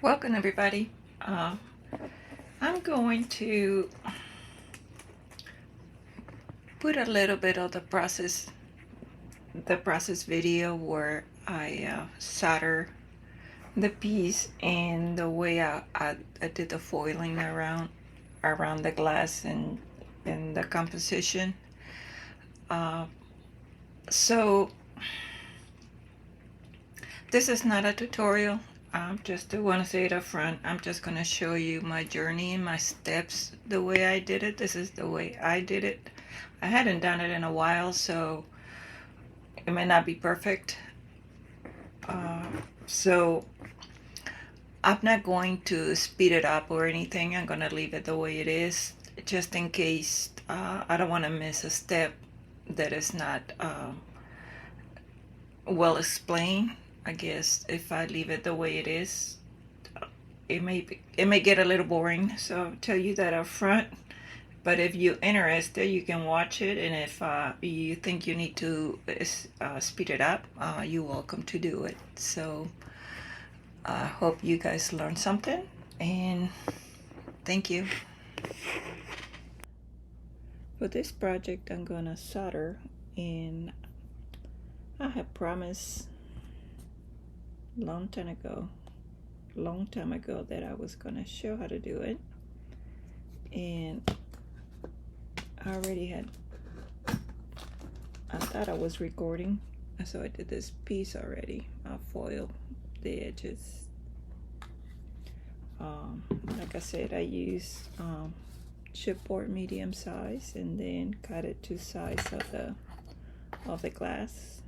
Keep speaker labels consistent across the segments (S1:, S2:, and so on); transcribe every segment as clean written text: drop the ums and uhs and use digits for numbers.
S1: Welcome everybody. I'm going to put a little bit of the process video where I solder the piece and the way I did the foiling around the glass and the composition. So this is not a tutorial. Just to want to say it up front, I'm just going to show you my journey and my steps the way I did it. This is the way I did it. I hadn't done it in a while, so it may not be perfect. So I'm not going to speed it up or anything. I'm going to leave it the way it is, just in case I don't want to miss a step that is not well explained. I guess if I leave it the way it is, it may get a little boring. So I'll tell you that up front. But if you're interested, you can watch it, and if you think you need to speed it up, you're welcome to do it. So I hope you guys learned something, and thank you. For this project, I'm gonna solder, and I have promised long time ago that I was gonna show how to do it, and I already had, I thought I was recording, so I did this piece already. I foiled the edges. Like I said, I used chipboard medium size and then cut it to size of the glass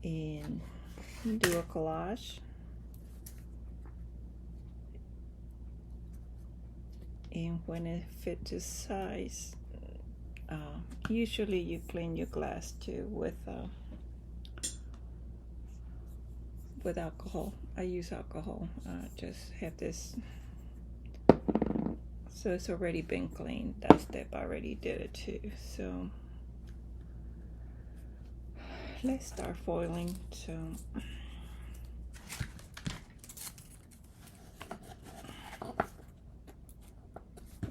S1: and do a collage. And when it fits to size, usually you clean your glass too with alcohol. I use alcohol. Just have this, so it's already been cleaned. That step I already did it too. So let's start foiling. So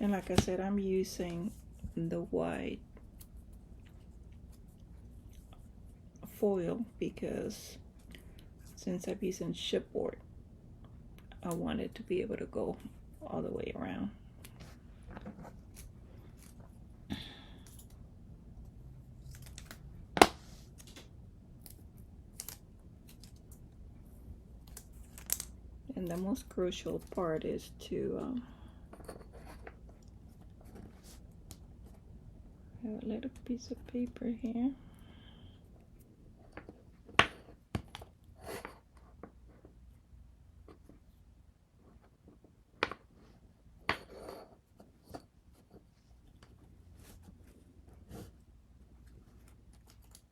S1: and like I said, I'm using the white foil because since I'm using chipboard, I want it to be able to go all the way around. And the most crucial part is to have a little piece of paper here.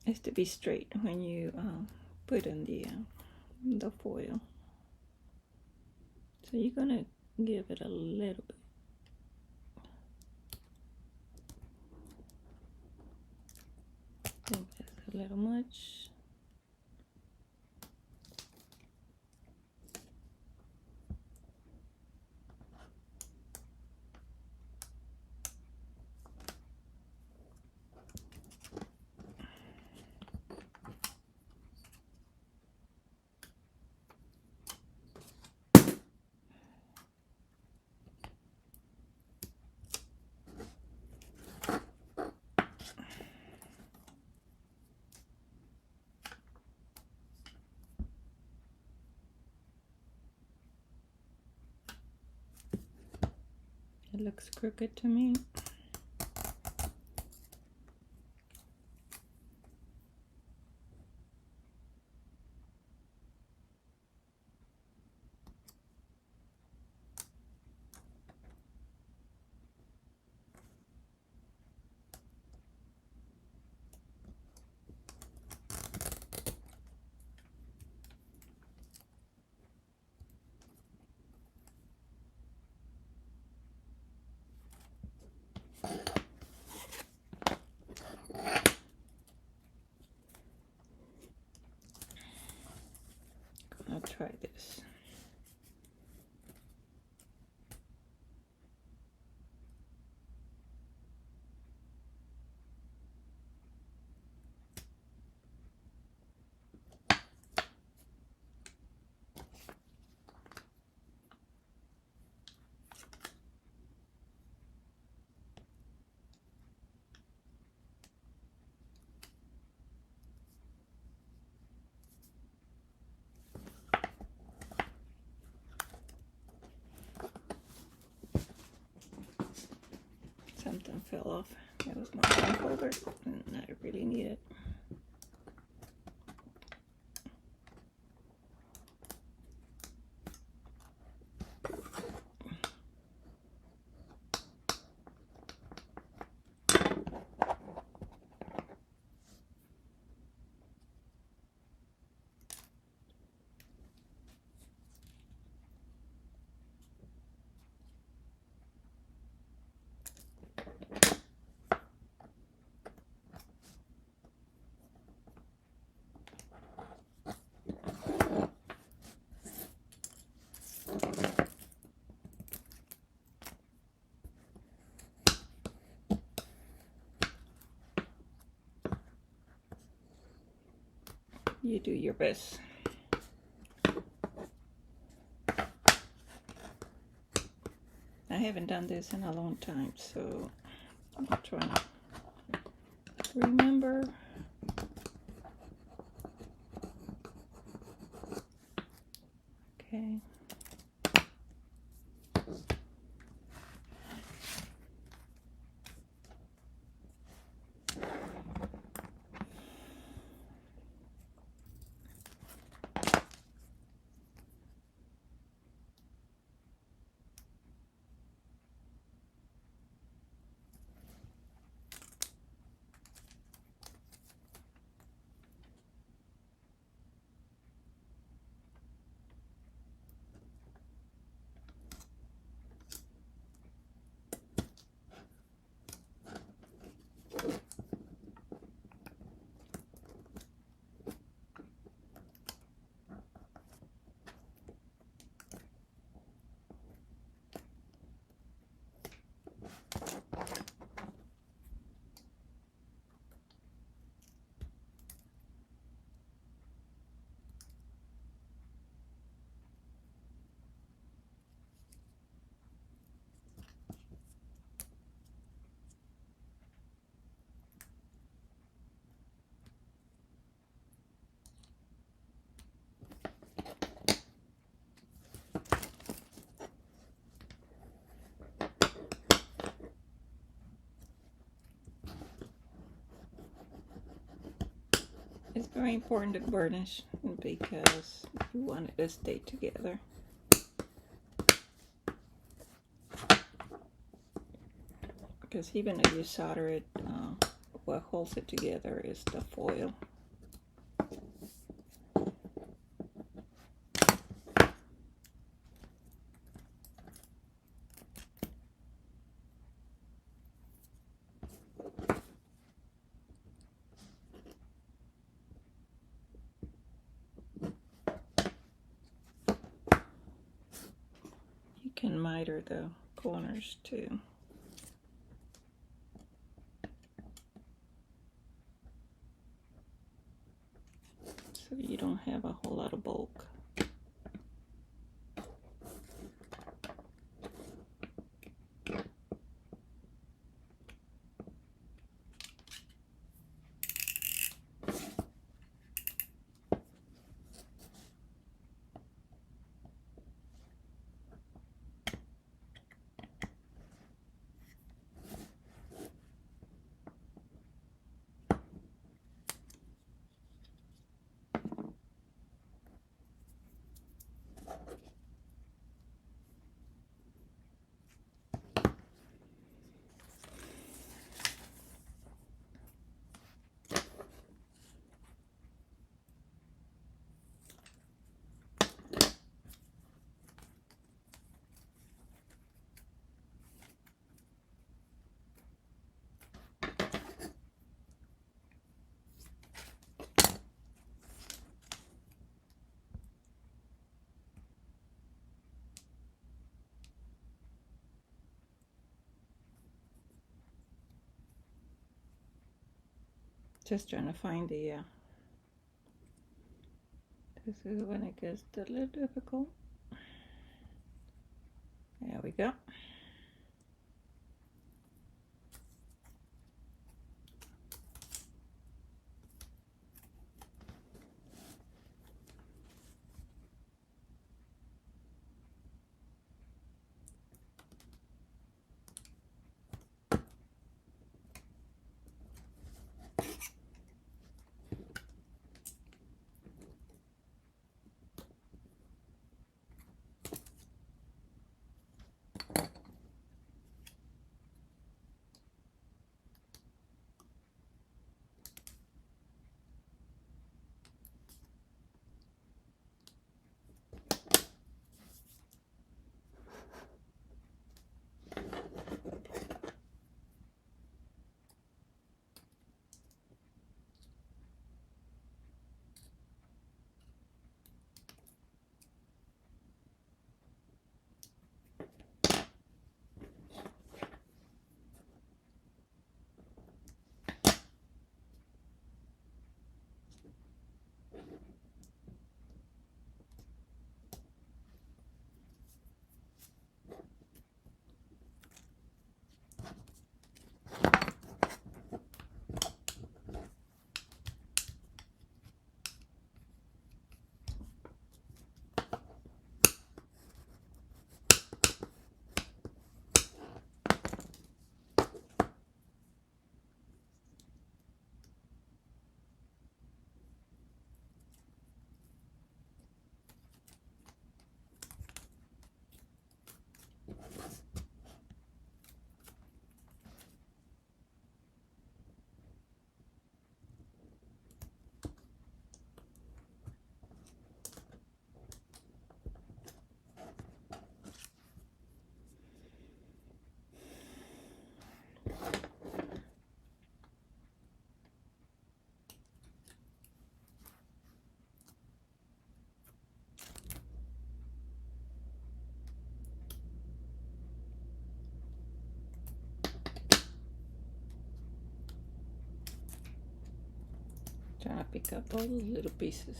S1: It's to be straight when you put in the foil. So you're gonna give it a little bit. I think that's a little much. It looks crooked to me. I'll try this. fell off. That was my phone holder, and I really need it. You do your best. I haven't done this in a long time, so I'm trying to remember. Okay. It's very important to burnish because you want it to stay together. Because even if you solder it, what holds it together is the foil. You can miter the corners too. So you don't have a whole lot of bulk. Just trying to find the, this is when it gets a little difficult. There we go. Trying to pick up all the little pieces.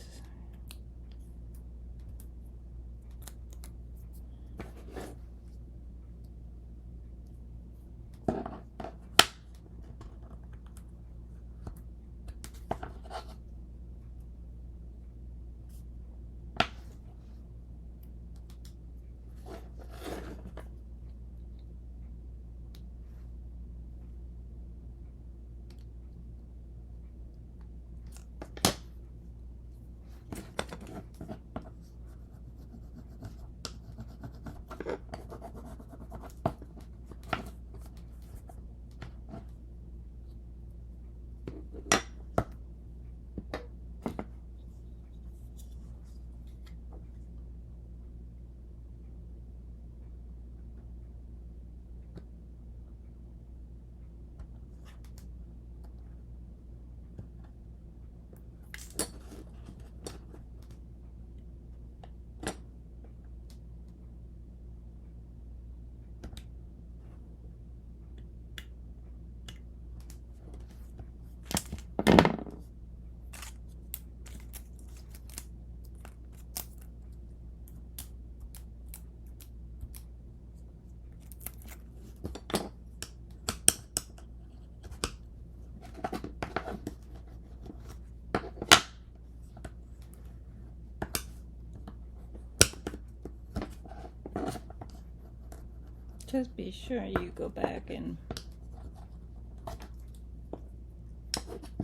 S1: Just be sure you go back and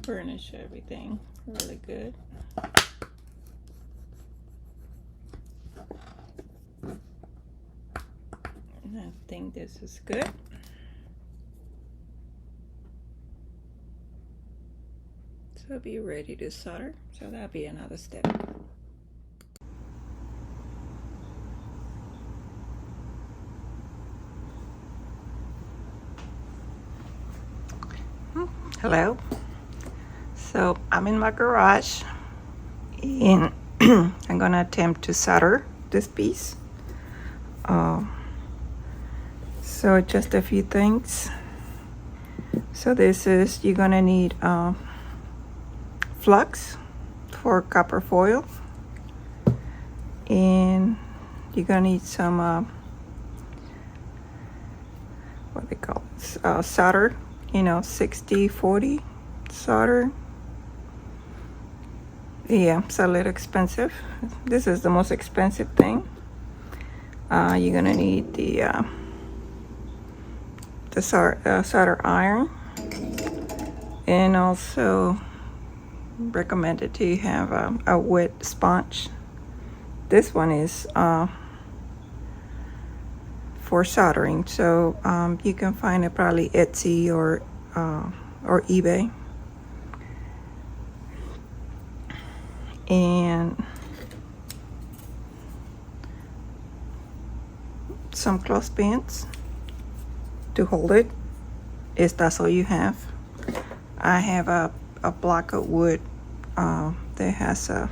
S1: burnish everything really good. And I think this is good. So be ready to solder. So that'll be another step. Hello. So I'm in my garage and I'm gonna attempt to solder this piece. So just a few things. So this is, you're gonna need flux for copper foil, and you're gonna need some what they call it, solder, 60-40 solder. Yeah, it's a little expensive. This is the most expensive thing. You're gonna need the solder iron, And also recommended to have a wet sponge. This one is for soldering, so you can find it probably Etsy or eBay. And some clothespins to hold it, if that's all you have. I have a block of wood that has a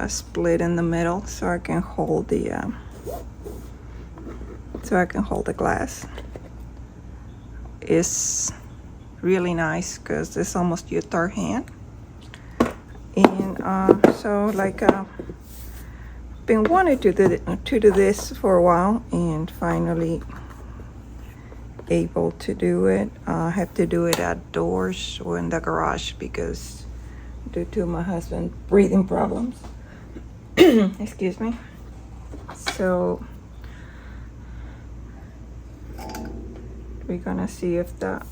S1: split in the middle, so I can hold the glass. It's really nice because it's almost your third hand. And so like been wanting to do this for a while, and finally able to do it. I have to do it outdoors or in the garage because due to my husband's breathing problems. Excuse me. So we're gonna see if the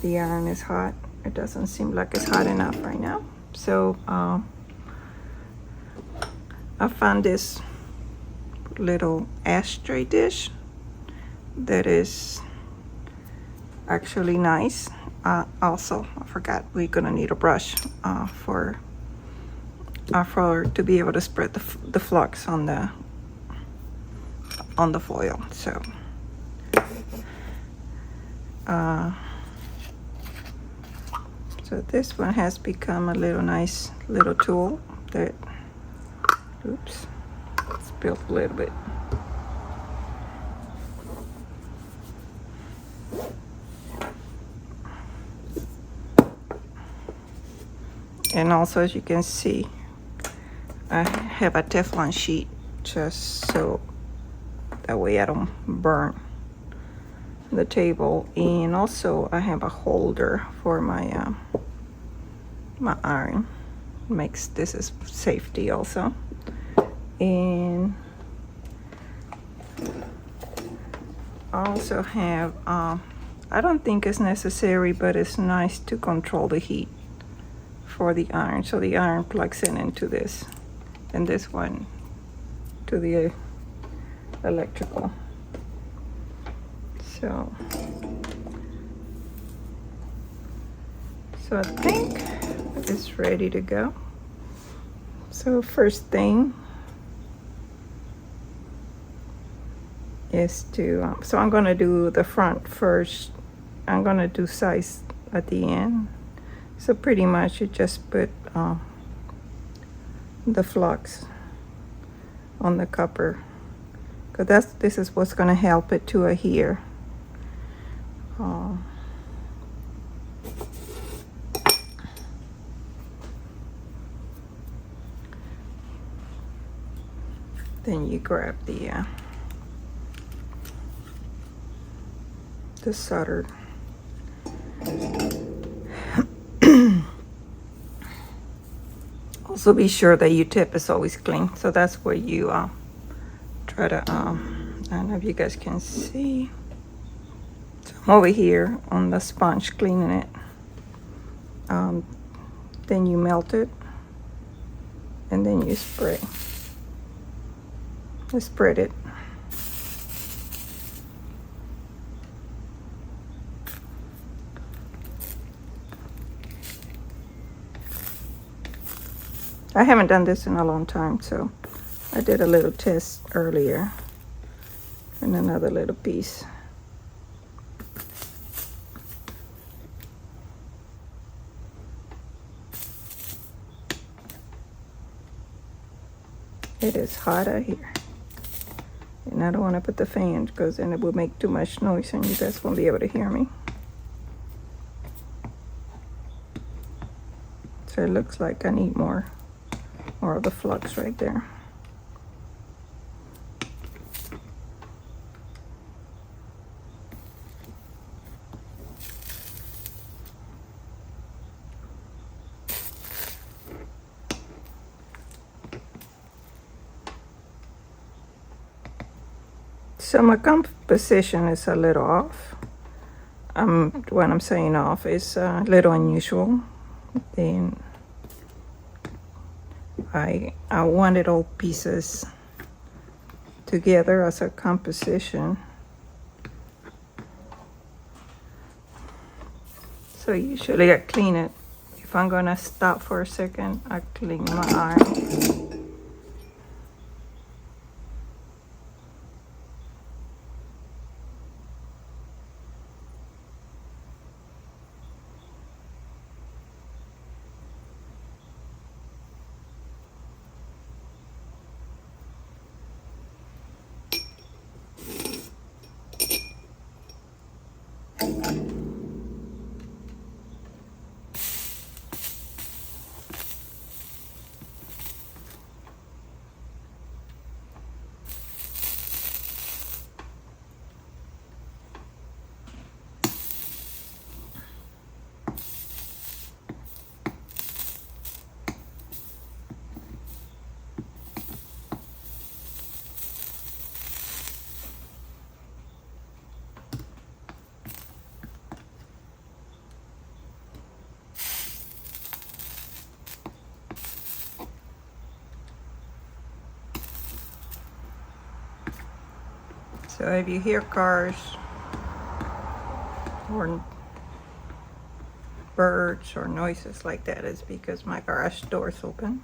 S1: iron is hot. It doesn't seem like it's hot enough right now. So I found this little ashtray dish that is actually nice. Also, I forgot we're gonna need a brush for to be able to spread the flux on the foil. So so this one has become a nice little tool that, oops, spilled a little bit. And also, as you can see, I have a Teflon sheet just so that way I don't burn the table. And also I have a holder for my my iron. Makes this is safety also. And I also have I don't think it's necessary, but it's nice to control the heat for the iron. So the iron plugs in into this, and this one to the electrical. So I think it's ready to go. So first thing is to so I'm gonna do the front first. I'm gonna do size at the end. So pretty much you just put the flux on the copper, because this is what's gonna help it to adhere. Then you grab the solder. Also be sure that your tip is always clean. So that's where you try to, I don't know if you guys can see. So I'm over here on the sponge cleaning it. Then you melt it, and then you spray. You spread it. I haven't done this in a long time, so I did a little test earlier and another little piece. It is hot out here, and I don't want to put the fan because then it will make too much noise and you guys won't be able to hear me. So it looks like I need more of the flux right there. So my composition is a little off. When I'm saying off, it's a little unusual. Then I wanted all pieces together as a composition. So usually I clean it. If I'm gonna stop for a second, I clean my eye. So if you hear cars or birds or noises like that, it's because my garage door is open.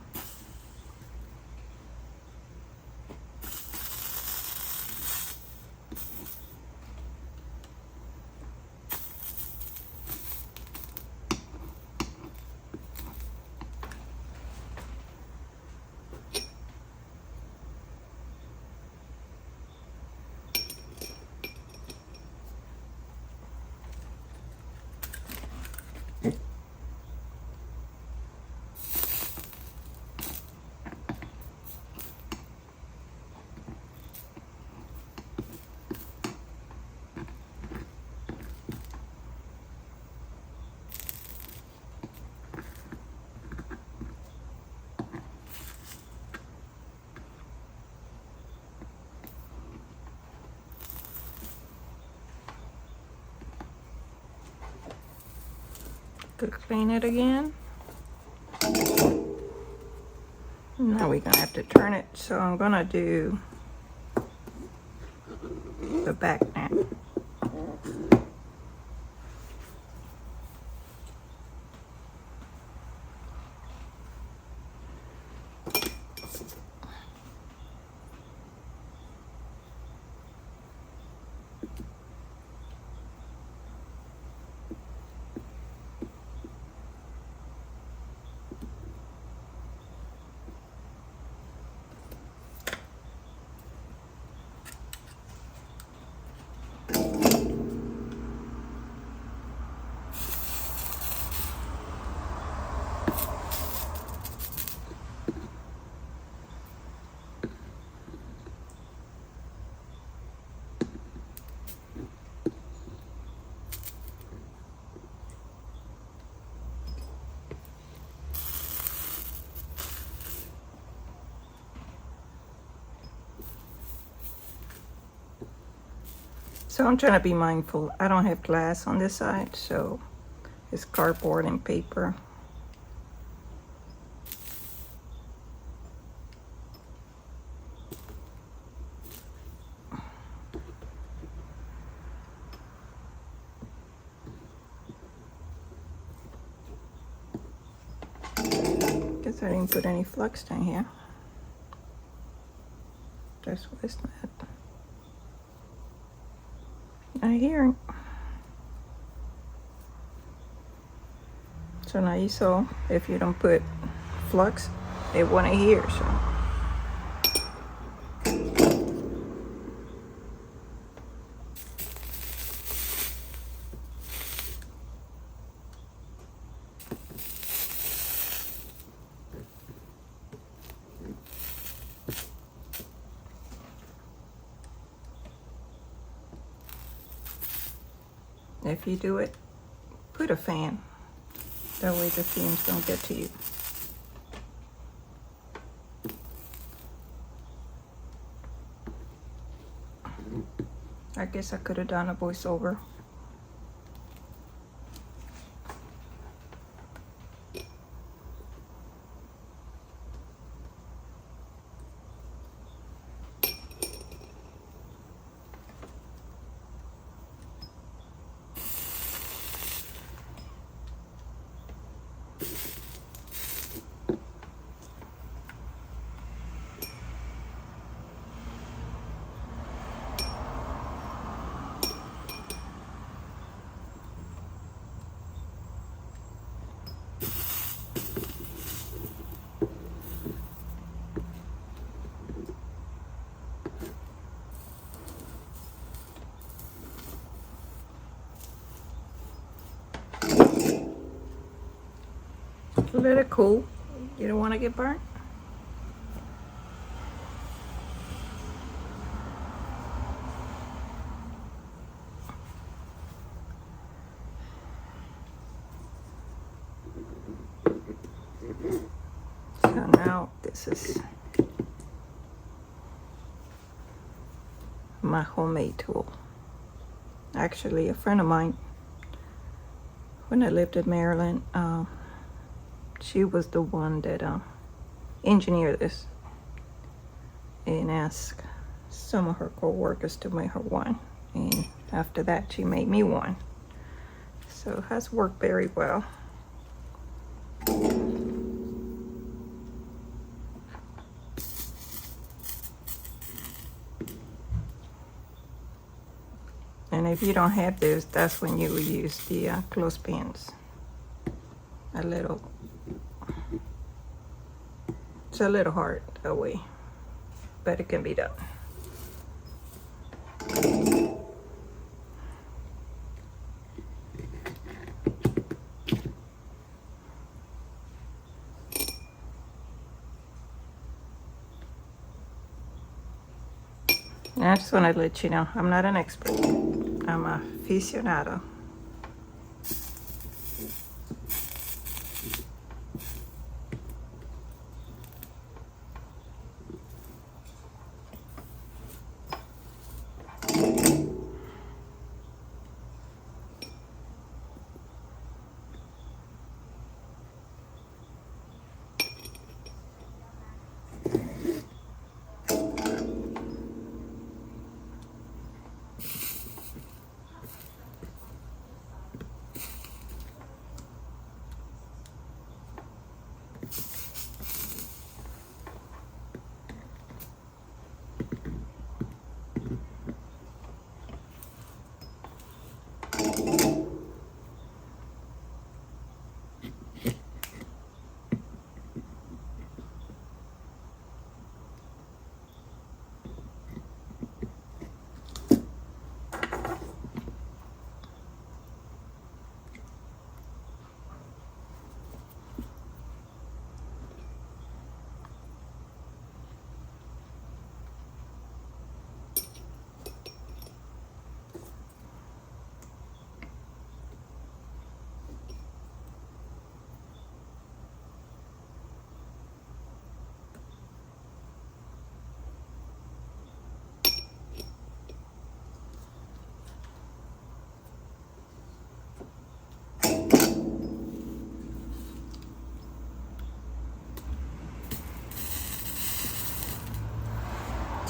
S1: Could clean it again. Now we're gonna have to turn it. So I'm gonna do the back now. So I'm trying to be mindful. I don't have glass on this side, so it's cardboard and paper. Guess I didn't put any flux down here. That's what it's not. Not here. So now you saw if you don't put flux, it won't adhere. So if you do it, put a fan. That way the fumes don't get to you. I guess I could have done a voiceover. Let it cool. You don't want to get burnt. So now this is my homemade tool. Actually, a friend of mine, when I lived in Maryland, she was the one that engineered this and asked some of her co-workers to make her one, and after that she made me one. So it has worked very well. And if you don't have this, that's when you will use the clothespins. It's a little hard that way, but it can be done. And I just want to let you know, I'm not an expert. I'm a aficionado.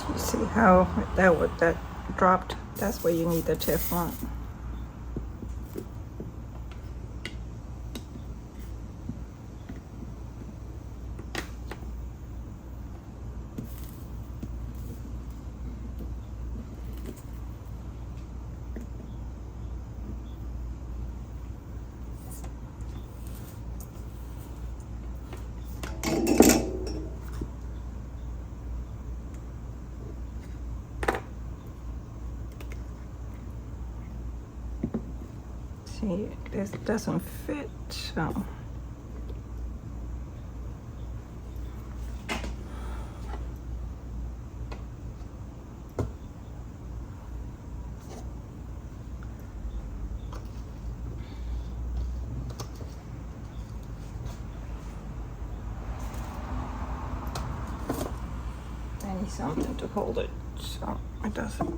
S1: You see how that dropped? That's where you need the Teflon. See, this doesn't fit, so. I need something to hold it so it doesn't.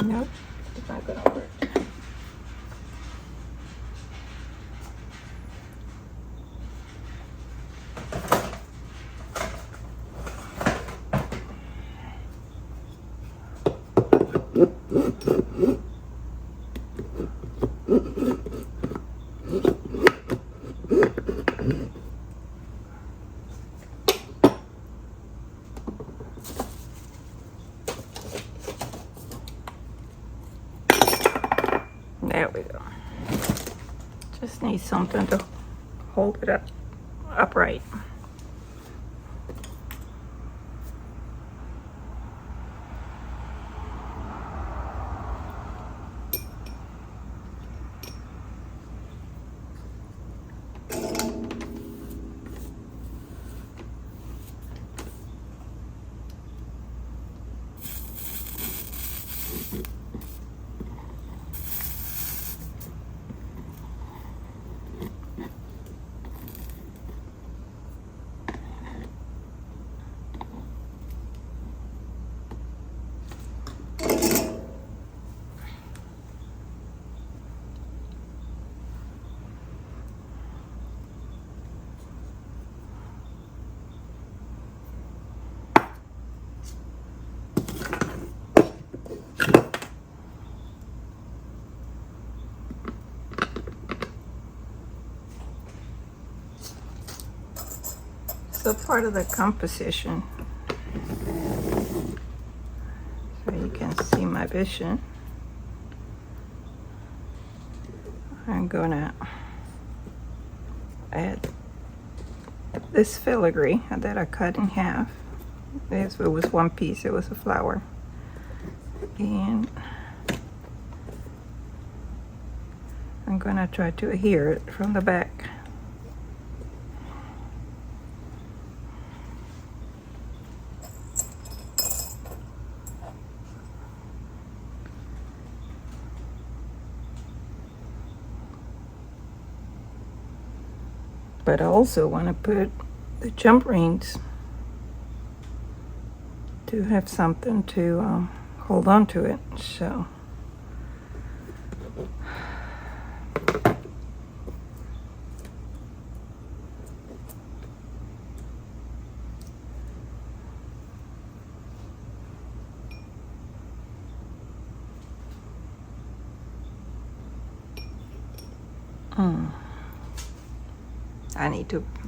S1: Nope, it's not gonna work. There we go. Just need something to hold it upright. So part of the composition, so you can see my vision, I'm gonna add this filigree that I cut in half. This it was one piece, it was a flower, and I'm gonna try to adhere it from the back. But I also want to put the jump rings to have something to hold on to it. So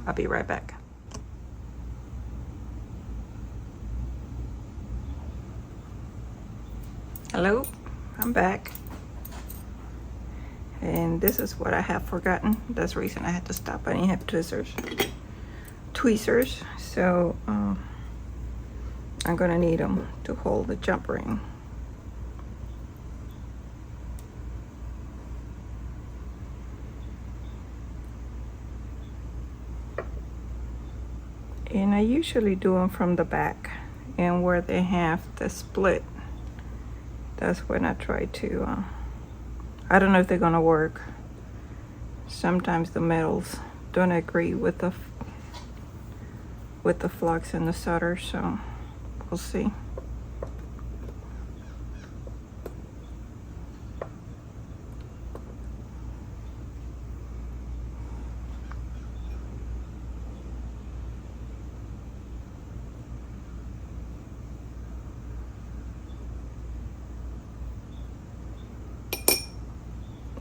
S1: I'll be right back. Hello, I'm back. And this is what I have forgotten. That's the reason I had to stop. I didn't have tweezers. So I'm gonna need them to hold the jump ring. And I usually do them from the back, and where they have the split, that's when I try to, I don't know if they're gonna work. Sometimes the metals don't agree with the flux and the solder, so we'll see.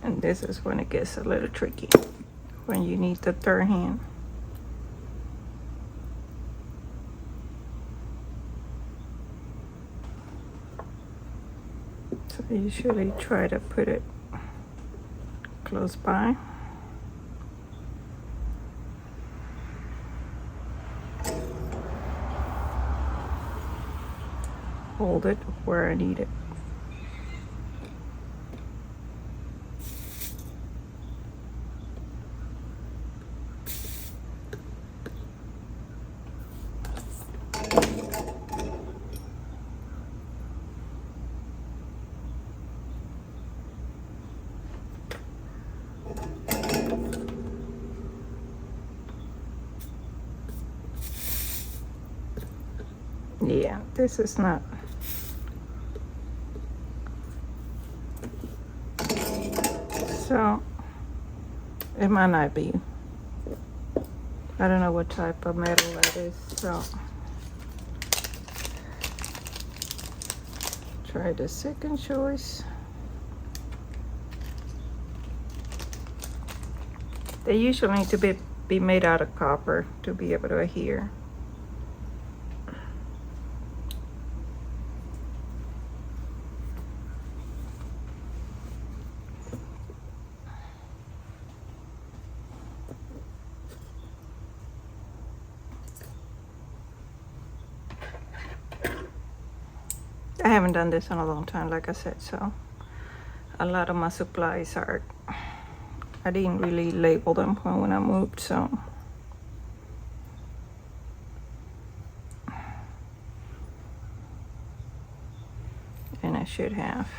S1: And this is when it gets a little tricky, when you need the third hand. So I usually try to put it close by. Hold it where I need it. Yeah, this is not So it might not be. I don't know what type of metal that is. So try the second choice. They usually need to be made out of copper to be able to adhere. I haven't done this in a long time, like I said, so a lot of my supplies are, I didn't really label them when I moved, so. And I should have.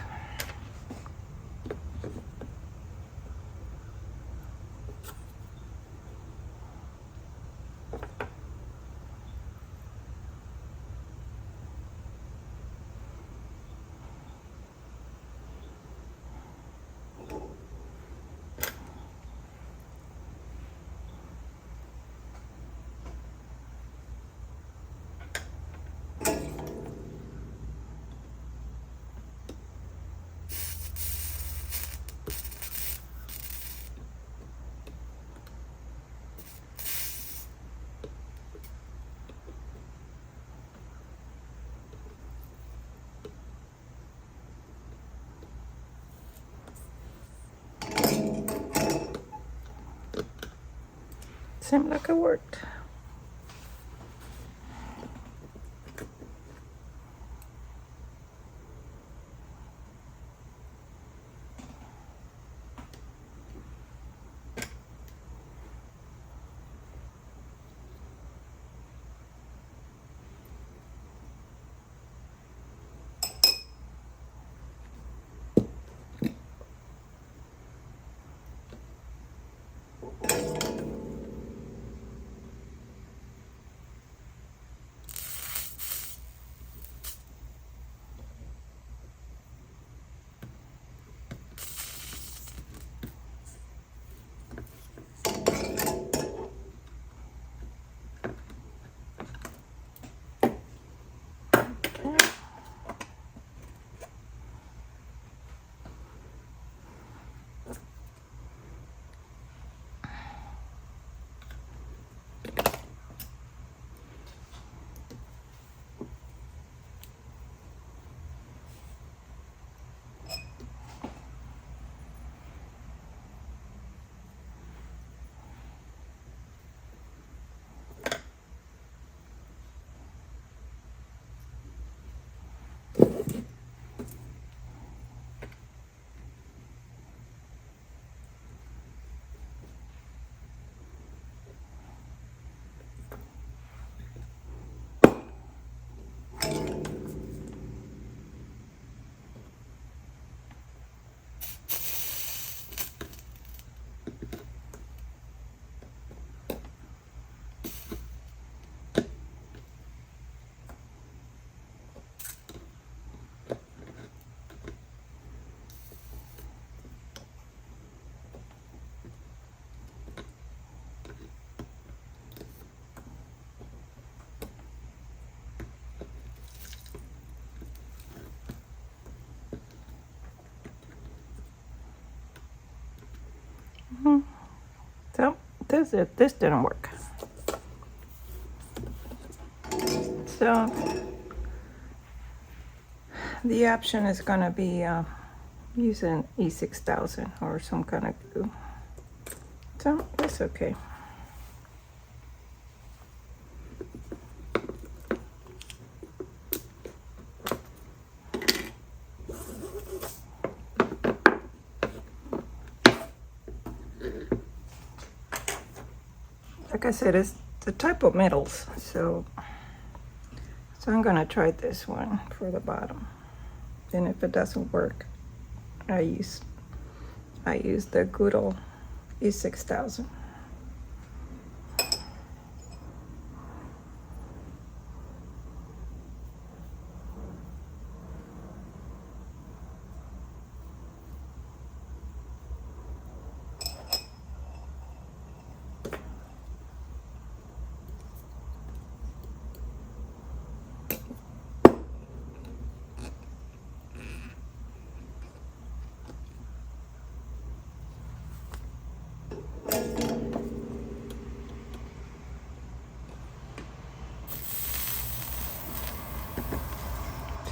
S1: Seemed like it worked. So this didn't work. So the option is gonna be using E6000 or some kind of glue. So it's okay. Like I said, it's the type of metals, so I'm gonna try this one for the bottom. And if it doesn't work, I use the good old E6000.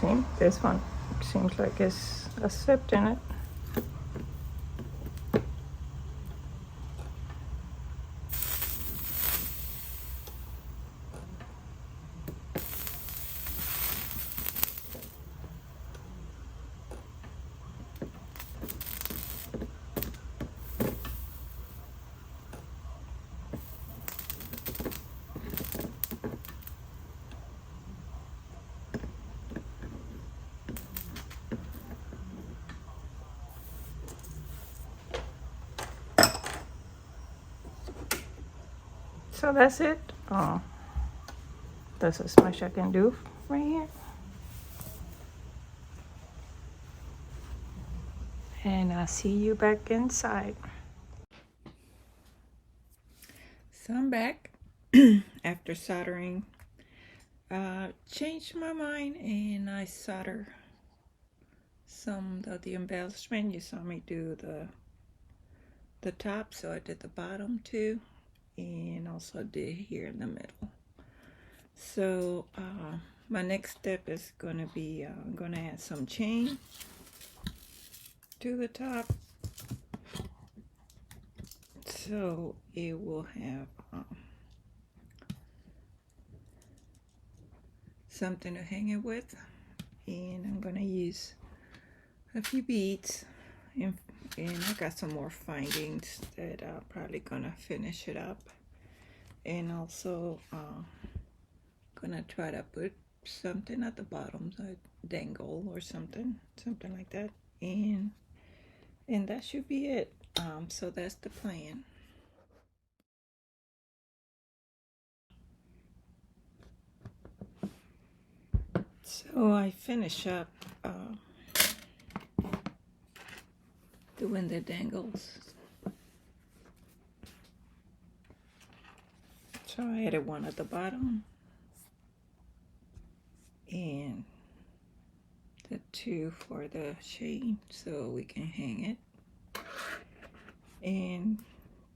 S1: See, this one seems like it's accepting it. So that's it. Oh, that's as much I can do right here. And I'll see you back inside. So I'm back after soldering. Changed my mind and I solder some of the embellishment. You saw me do the top, so I did the bottom too, and also did here in the middle. So my next step is going to be I'm going to add some chain to the top, so it will have something to hang it with. And I'm going to use a few beads, and I got some more findings that I'm probably going to finish it up. And also gonna try to put something at the bottom, a dangle or something like that, and that should be it. So that's the plan. So I finish up doing the dangles. So I added one at the bottom and the two for the chain so we can hang it. And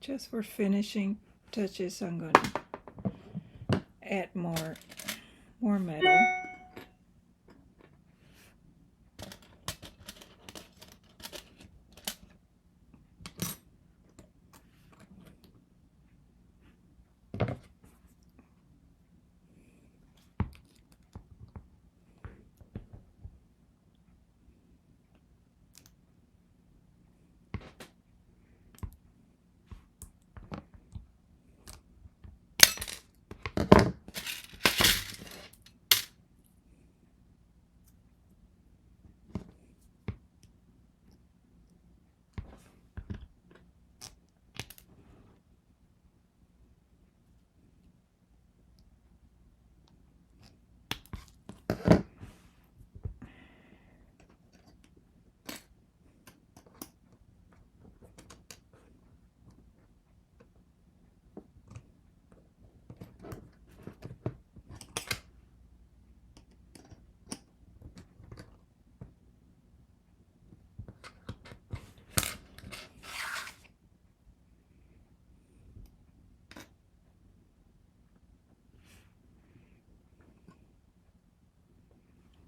S1: just for finishing touches, I'm gonna add more metal.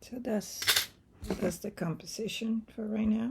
S1: So that's the composition for right now.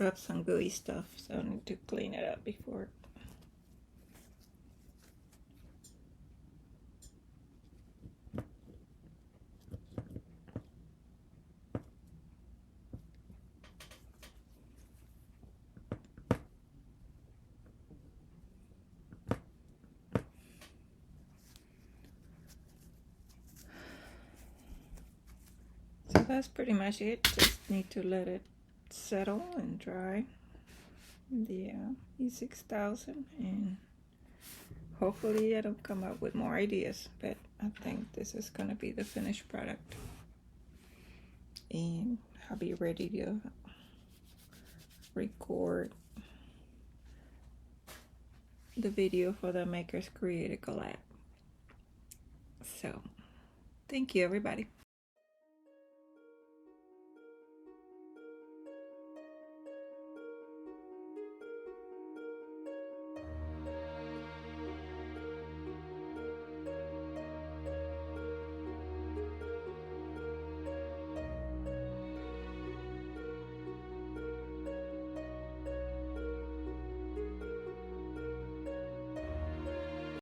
S1: dropped some gooey stuff, so I need to clean it up before. So that's pretty much it. Just need to let it settle and dry. The E6000, and hopefully it'll come up with more ideas, but I think this is gonna be the finished product, and I'll be ready to record the video for the Makers Create a Collab. So thank you, everybody.